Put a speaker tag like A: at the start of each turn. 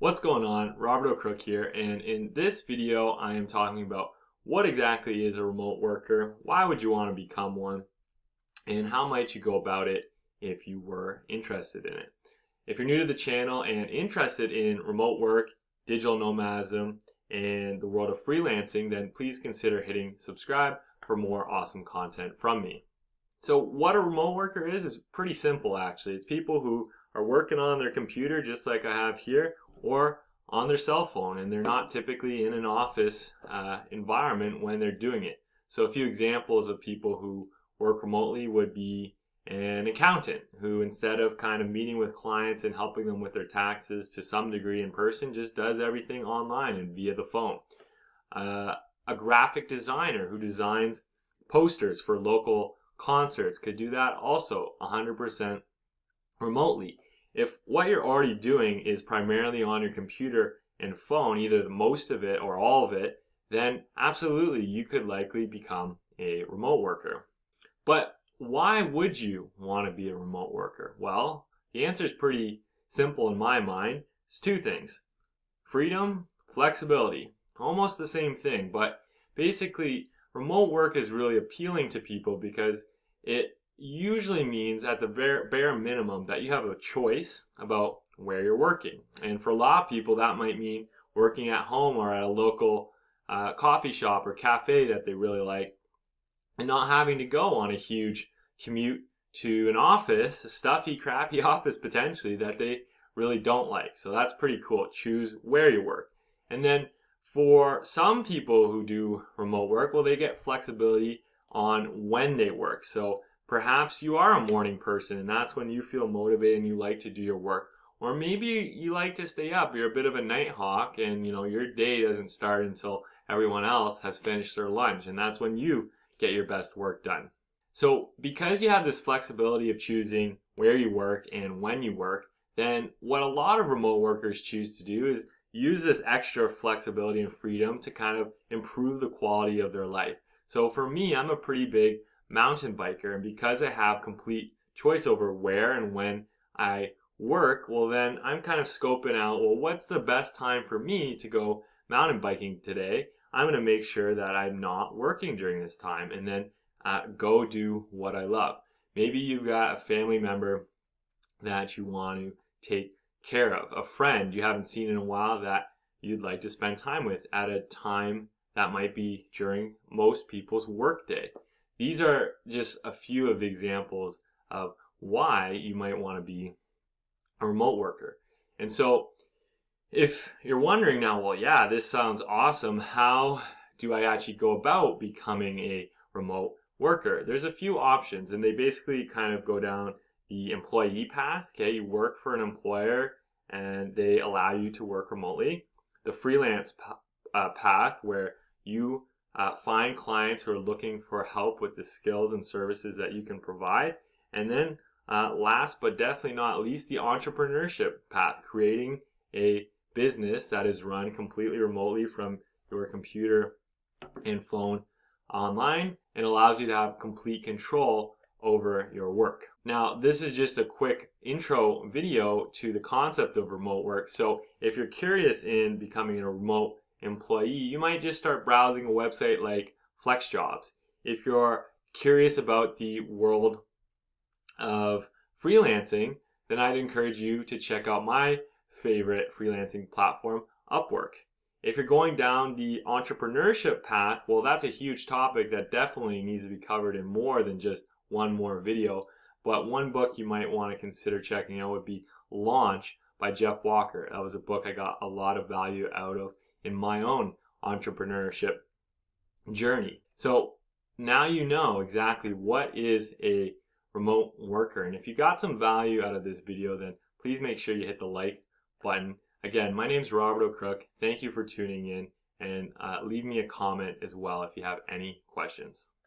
A: What's going on? Robert O'Crook here, and in this video I am talking about what exactly is a remote worker, why would you want to become one, and how might you go about it if you were interested in it. If you're new to the channel and interested in remote work, digital nomadism, and the world of freelancing, then please consider hitting subscribe for more awesome content from me. So what a remote worker is pretty simple actually. It's people who are working on their computer just like I have here, or on their cell phone, and they're not typically in an office environment when they're doing it. So a few examples of people who work remotely would be an accountant who, instead of kind of meeting with clients and helping them with their taxes to some degree in person, just does everything online and via the phone. A graphic designer who designs posters for local concerts could do that also 100% remotely. If what you're already doing is primarily on your computer and phone, either most of it or all of it, then absolutely you could likely become a remote worker. But why would you want to be a remote worker? Well, the answer is pretty simple in my mind. It's two things: freedom, flexibility. Almost the same thing, but basically remote work is really appealing to people because it usually means at the bare minimum that you have a choice about where you're working. And for a lot of people that might mean working at home or at a local coffee shop or cafe that they really like, and not having to go on a huge commute to an office, a stuffy, crappy office potentially that they really don't like. So that's pretty cool. Choose where you work. And then for some people who do remote work, well, they get flexibility on when they work. So perhaps you are a morning person and that's when you feel motivated and you like to do your work. Or maybe you like to stay up. You're a bit of a night hawk and your day doesn't start until everyone else has finished their lunch, and that's when you get your best work done. So because you have this flexibility of choosing where you work and when you work, then what a lot of remote workers choose to do is use this extra flexibility and freedom to kind of improve the quality of their life. So for me, I'm a pretty big mountain biker, and because I have complete choice over where and when I work, well then I'm kind of scoping out, well, what's the best time for me to go mountain biking today? I'm going to make sure that I'm not working during this time, and then go do what I love. Maybe you've got a family member that you want to take care of, a friend you haven't seen in a while that you'd like to spend time with at a time that might be during most people's workday. These are just a few of the examples of why you might want to be a remote worker. And so if you're wondering now, well, yeah, this sounds awesome. How do I actually go about becoming a remote worker? There's a few options, and they basically kind of go down the employee path. Okay, you work for an employer and they allow you to work remotely. The freelance path, where you find clients who are looking for help with the skills and services that you can provide. And then last but definitely not least, the entrepreneurship path, creating a business that is run completely remotely from your computer and phone online and allows you to have complete control over your work. Now, this is just a quick intro video to the concept of remote work. So if you're curious in becoming a remote employee, you might just start browsing a website like FlexJobs. If you're curious about the world of freelancing, then I'd encourage you to check out my favorite freelancing platform, Upwork. If you're going down the entrepreneurship path, well, that's a huge topic that definitely needs to be covered in more than just one more video. But one book you might want to consider checking out would be Launch by Jeff Walker. That was a book I got a lot of value out of in my own entrepreneurship journey. So now you know exactly what is a remote worker. And if you got some value out of this video, then please make sure you hit the like button. Again, my name is Robert O'Crook. Thank you for tuning in, and leave me a comment as well if you have any questions.